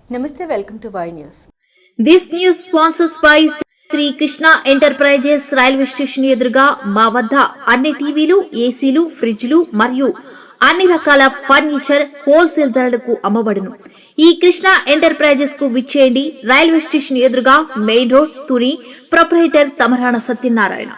Namaste, welcome to Y News. This news sponsors by Shri Krishna enterprises railway station ఎదురుగా మా వద్ద అన్ని టీవీలు, ఏసీలు, ఫ్రిడ్జ్లు మరియు అన్ని రకాల ఫర్నిచర్ హోల్సేల్ ధరలకు అమ్మబడును. ఈ కృష్ణ ఎంటర్ప్రైజెస్ కు విచ్చేయండి. రైల్వే స్టేషన్ ఎదురుగా main road, Tuni. Proprietor Tamarana Satyanarayana.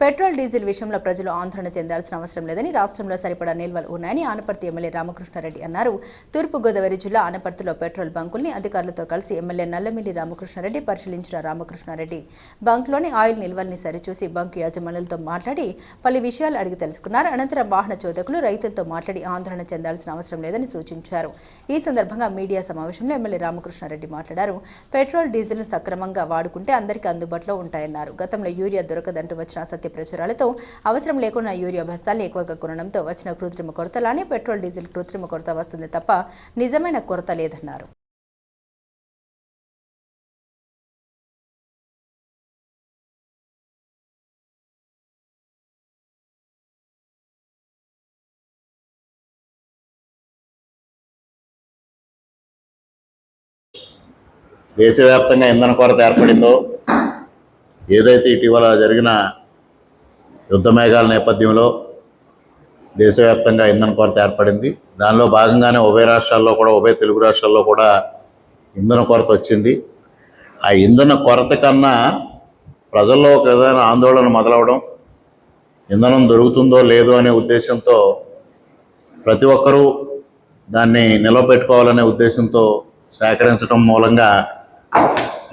Petrol diesel విషయంలో ప్రజలు ఆందోళన చెందాల్సిన అవసరం లేదని రాష్ట్రంలో సరిపడా నిల్వలు ఉన్నాయని ఆనపర్తి ఎమ్మెల్యే రామకృష్ణారెడ్డి అన్నారు. తూర్పుగోదావరి జిల్లా ఆనపర్తిలో పెట్రోల్ బంకుల్ని అధికారులతో కలిసి ఎమ్మెల్యే నల్లమిల్లి రామకృష్ణారెడ్డి పరిశీలించిన రామకృష్ణారెడ్డి బంక్లోని ఆయిల్ నిల్వల్ని సరిచూసి బంకు యాజమానులతో మాట్లాడి పలు విషయాలు అడిగి తెలుసుకున్నారు. అనంతరం వాహన చోదకులు రైతులతో మాట్లాడి ఆందోళన చెందాల్సిన అవసరం లేదని సూచించారు. ఈ సందర్భంగా మీడియా సమావేశంలో ఎమ్మెల్యే రామకృష్ణారెడ్డి మాట్లాడారు. పెట్రోల్ డీజిల్ను సక్రమంగా వాడుకుంటే అందరికీ అందుబాటులో ఉంటాయన్నారు. గతంలో యూరియా దొరకదంటూ వచ్చిన సత్య ప్రచారాలతో అవసరం లేకుండా యూరియా బస్తాల్ని ఎక్కువగా కొనడంతో వచ్చిన కృత్రిమ కొరతలానే పెట్రోల్ డీజిల్ కృత్రిమ కొరత వస్తుంది తప్ప నిజమైన కొరత లేదన్నారు. దేశవ్యాప్తంగా ఇంధన కొరత ఏర్పడిందో, ఏదైతే ఇటీవల జరిగిన యుద్ధ మేఘాల నేపథ్యంలో దేశవ్యాప్తంగా ఇంధన కొరత ఏర్పడింది. దానిలో భాగంగానే ఉభయ తెలుగు రాష్ట్రాల్లో కూడా ఇంధన కొరత వచ్చింది. ఆ ఇంధన కొరత కన్నా ప్రజల్లో ఒక విధమైన ఆందోళన మొదలవడం, ఇంధనం దొరుకుతుందో లేదో అనే ఉద్దేశంతో ప్రతి ఒక్కరూ దాన్ని నిలవపెట్టుకోవాలనే ఉద్దేశంతో సేకరించడం మూలంగా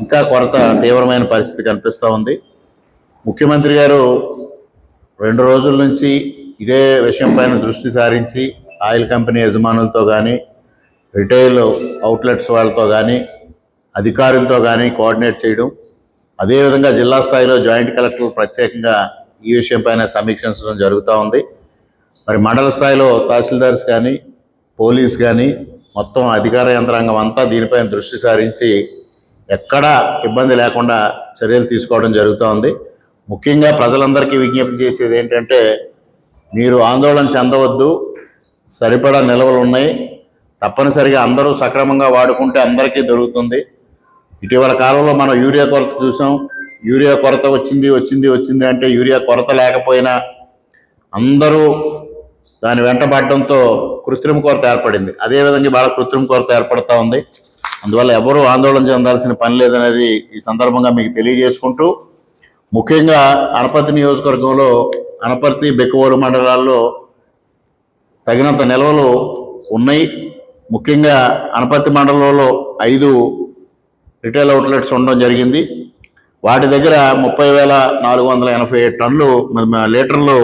ఇంకా కొరత తీవ్రమైన పరిస్థితి కనిపిస్తూ ఉంది. ముఖ్యమంత్రి గారు 2 రోజుల నుంచి ఇదే విషయం పైన దృష్టి సారించి ఆయిల్ కంపెనీ యజమానులతో కానీ, రిటైల్ అవుట్లెట్స్ వాళ్ళతో కానీ, అధికారులతో కానీ కోఆర్డినేట్ చేయడం, అదేవిధంగా జిల్లా స్థాయిలో జాయింట్ కలెక్టర్లు ప్రత్యేకంగా ఈ విషయం పైన సమీక్షించడం జరుగుతూ ఉంది. మరి మండల స్థాయిలో తహసీల్దార్స్ కానీ, పోలీస్ కానీ, మొత్తం అధికార యంత్రాంగం అంతా దీనిపైన దృష్టి సారించి ఎక్కడా ఇబ్బంది లేకుండా చర్యలు తీసుకోవడం జరుగుతూ ఉంది. ముఖ్యంగా ప్రజలందరికీ విజ్ఞప్తి చేసేది ఏంటంటే, మీరు ఆందోళన చెందవద్దు, సరిపడా నిల్వలు ఉన్నాయి, తప్పనిసరిగా అందరూ సక్రమంగా వాడుకుంటే అందరికీ దొరుకుతుంది. ఇటీవల కాలంలో మనం యూరియా కొరత చూసాం. యూరియా కొరత వచ్చింది అంటే యూరియా కొరత లేకపోయినా అందరూ దాని వెంటబడడంతో కృత్రిమ కొరత ఏర్పడింది. అదేవిధంగా వాళ్ళ కృత్రిమ కొరత ఏర్పడుతూ ఉంది. అందువల్ల ఎవరూ ఆందోళన చెందాల్సిన పని లేదనేది ఈ సందర్భంగా మీకు తెలియజేసుకుంటూ, ముఖ్యంగా అనపర్తి నియోజకవర్గంలో అనపర్తి, బెక్కవోలు మండలాల్లో తగినంత నిల్వలు ఉన్నాయి. ముఖ్యంగా అనపర్తి మండలంలో 5 రిటైల్ అవుట్లెట్స్ ఉండడం జరిగింది. వాటి దగ్గర 30,487 టన్నులు లీటర్లు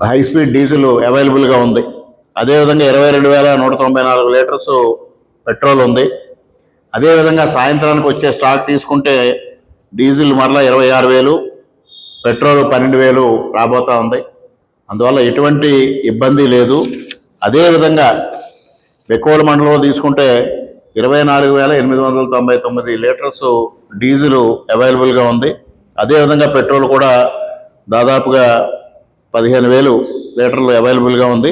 హై స్పీడ్ డీజిల్ అవైలబుల్గా ఉంది. అదేవిధంగా 22,194 లీటర్స్ పెట్రోల్ ఉంది. అదేవిధంగా సాయంత్రానికి వచ్చే స్టాక్ తీసుకుంటే డీజిల్ మరలా 26,000, పెట్రోల్ 12,000 రాబోతూ ఉంది. అందువల్ల ఎటువంటి ఇబ్బంది లేదు. అదేవిధంగా బెక్కోలు మండలంలో తీసుకుంటే 24,899 లీటర్స్ డీజిల్ అవైలబుల్గా ఉంది. అదేవిధంగా పెట్రోల్ కూడా దాదాపుగా 15,000 లీటర్లు అవైలబుల్గా ఉంది.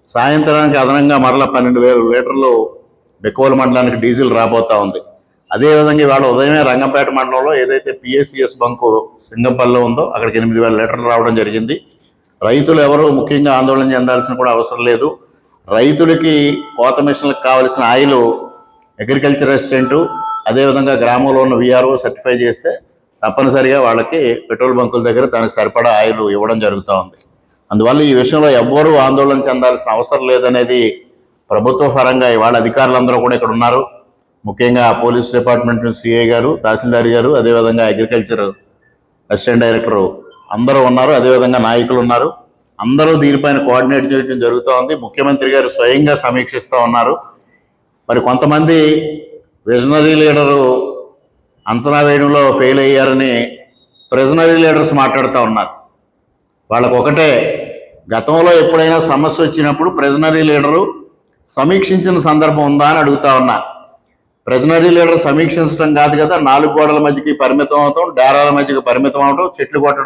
సాయంత్రానికి అదనంగా మరలా 12,000 లీటర్లు బెక్కోలు మండలానికి డీజిల్ రాబోతూ ఉంది. అదేవిధంగా ఇవాళ ఉదయమే రంగంపేట మండలంలో ఏదైతే పిఎస్సిఎస్ బంకు సింగంపల్లిలో ఉందో అక్కడికి 8,000 లీటర్లు రావడం జరిగింది. రైతులు ఎవరు ముఖ్యంగా ఆందోళన చెందాల్సిన కూడా అవసరం లేదు. రైతులకి కోత మిషన్లకు కావలసిన ఆయిల్ అగ్రికల్చర్ అసిస్టెంటు, అదేవిధంగా గ్రామంలో ఉన్న విఆర్ఓ సర్టిఫై చేస్తే తప్పనిసరిగా వాళ్ళకి పెట్రోల్ బంకుల దగ్గర దానికి సరిపడా ఆయిల్ ఇవ్వడం జరుగుతూ ఉంది. అందువల్ల ఈ విషయంలో ఎవ్వరూ ఆందోళన చెందాల్సిన అవసరం లేదనేది ప్రభుత్వ పరంగా ఇవాళ అధికారులందరూ కూడా ఇక్కడ ఉన్నారు. ముఖ్యంగా పోలీస్ డిపార్ట్మెంట్ సిఐ గారు, తహసీల్దార్ గారు, అదేవిధంగా అగ్రికల్చర్ అసిస్టెంట్ డైరెక్టరు అందరూ ఉన్నారు. అదేవిధంగా నాయకులు ఉన్నారు. అందరూ దీనిపైన కోఆర్డినేట్ చేయడం జరుగుతూ ఉంది. ముఖ్యమంత్రి గారు స్వయంగా సమీక్షిస్తూ ఉన్నారు. మరి కొంతమంది విజనరీ లీడరు అంచనా వేయడంలో ఫెయిల్ అయ్యారని ప్రిజనరీ లీడర్స్ మాట్లాడుతూ ఉన్నారు. వాళ్ళకు ఒకటే, గతంలో ఎప్పుడైనా సమస్య వచ్చినప్పుడు ప్రిజనరీ లీడరు సమీక్షించిన సందర్భం ఉందా అని అడుగుతా ఉన్నా. ప్రిజనరీ లీడర్ సమీక్షించడం కాదు కదా, 4 గోడల మధ్యకి పరిమితం అవటం, డేరాల మధ్యకి పరిమితం అవటం, చెట్లు కొట్టడం